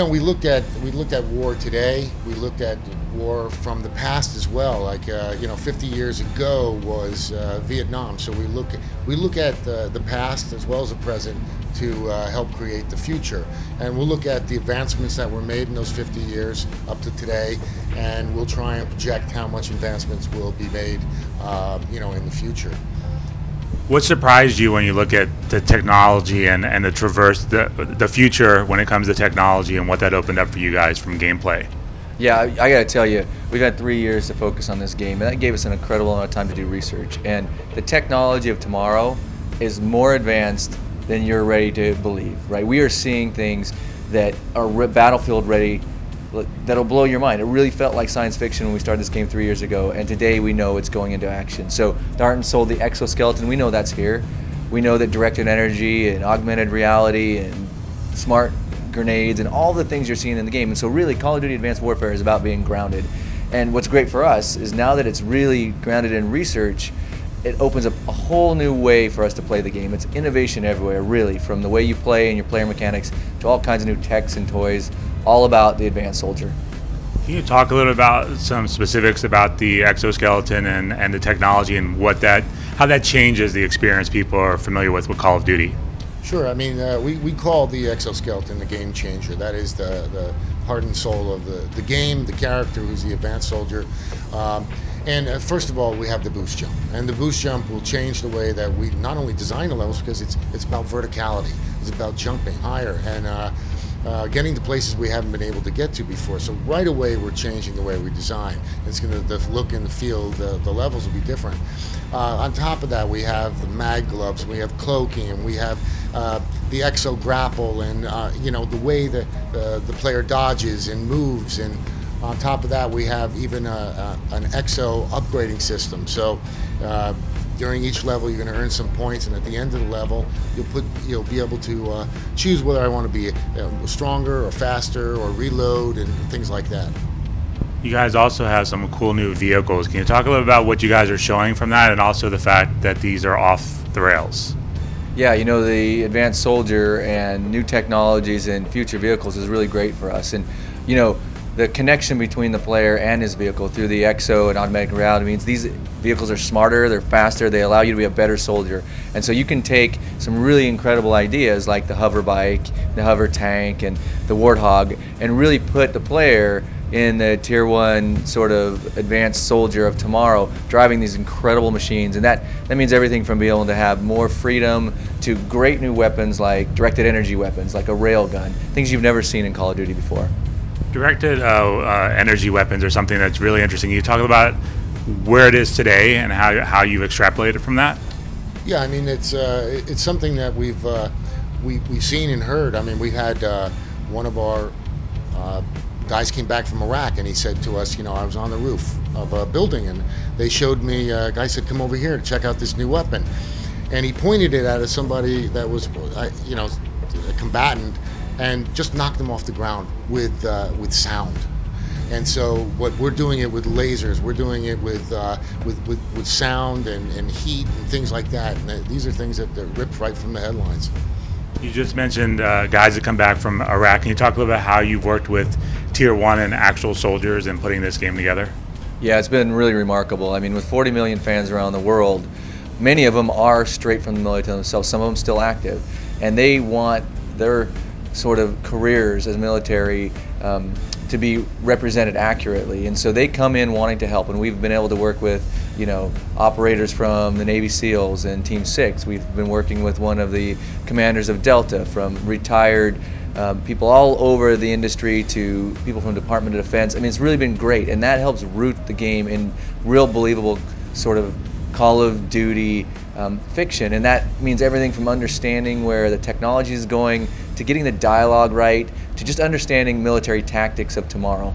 we looked at war today. We looked at war from the past as well. Like 50 years ago was Vietnam. So we look at the past as well as the present to help create the future. And we'll look at the advancements that were made in those 50 years up to today, and we'll try and project how much advancements will be made, in the future. What surprised you when you look at the technology and the future when it comes to technology and what that opened up for you guys from gameplay? Yeah, I got to tell you, we've had 3 years to focus on this game, and that gave us an incredible amount of time to do research. And the technology of tomorrow is more advanced than you're ready to believe, right? We are seeing things that are battlefield ready that'll blow your mind. It really felt like science fiction when we started this game 3 years ago, and today we know it's going into action. So Darton sold the Exoskeleton. We know that's here. We know that directed energy and augmented reality and smart grenades and all the things you're seeing in the game. And so really, Call of Duty Advanced Warfare is about being grounded. And what's great for us is now that it's really grounded in research, it opens up a whole new way for us to play the game. It's innovation everywhere, really, from the way you play and your player mechanics to all kinds of new techs and toys, all about the advanced soldier. Can you talk a little about some specifics about the Exoskeleton and the technology and how that changes the experience people are familiar with Call of Duty? Sure. I mean, we call the Exoskeleton the game changer. That is the heart and soul of the game, the character who's the advanced soldier. And first of all, we have the boost jump. And the boost jump will change the way that we not only design the levels, because it's about verticality. It's about jumping higher and getting to places we haven't been able to get to before. So right away, we're changing the way we design. The look and the feel, the levels will be different. On top of that, we have the mag gloves, we have cloaking, and we have the exo grapple, and the way the player dodges and moves. And on top of that, we have even an exo upgrading system. So during each level, you're going to earn some points, and at the end of the level, you'll be able to choose whether I want to be stronger or faster or reload and things like that. You guys also have some cool new vehicles. Can you talk a little about what you guys are showing from that, and also the fact that these are off the rails? Yeah, the advanced soldier and new technologies and future vehicles is really great for us. And the connection between the player and his vehicle through the exo and augmented reality means these vehicles are smarter, they're faster, they allow you to be a better soldier. And so you can take some really incredible ideas like the hover bike, the hover tank, and the Warthog, and really put the player in the tier 1 sort of advanced soldier of tomorrow, driving these incredible machines. And that means everything from being able to have more freedom to great new weapons like directed energy weapons, like a railgun, things you've never seen in Call of Duty before. Directed energy weapons are something that's really interesting. Can you talk about where it is today and how you've extrapolated from that? Yeah, I mean it's something that we've seen and heard. I mean, we had one of our guys came back from Iraq, and he said to us, I was on the roof of a building, and they showed me. A guy said, "Come over here to check out this new weapon," and he pointed it at somebody that was, a combatant, and just knocked them off the ground with sound. And so we're doing it with lasers, we're doing it with sound and heat and things like that. And these are things that ripped right from the headlines. You just mentioned guys that come back from Iraq. Can you talk a little bit how you've worked with Tier 1 and actual soldiers in putting this game together? Yeah, it's been really remarkable. I mean, with 40 million fans around the world, many of them are straight from the military themselves, some of them still active, and they want their sort of careers as military to be represented accurately, and so they come in wanting to help. And we've been able to work with operators from the Navy SEALs and Team 6. We've been working with one of the commanders of Delta, from retired people all over the industry to people from Department of Defense. I mean, it's really been great, and that helps root the game in real believable sort of Call of Duty fiction. And that means everything from understanding where the technology is going to getting the dialogue right to just understanding military tactics of tomorrow.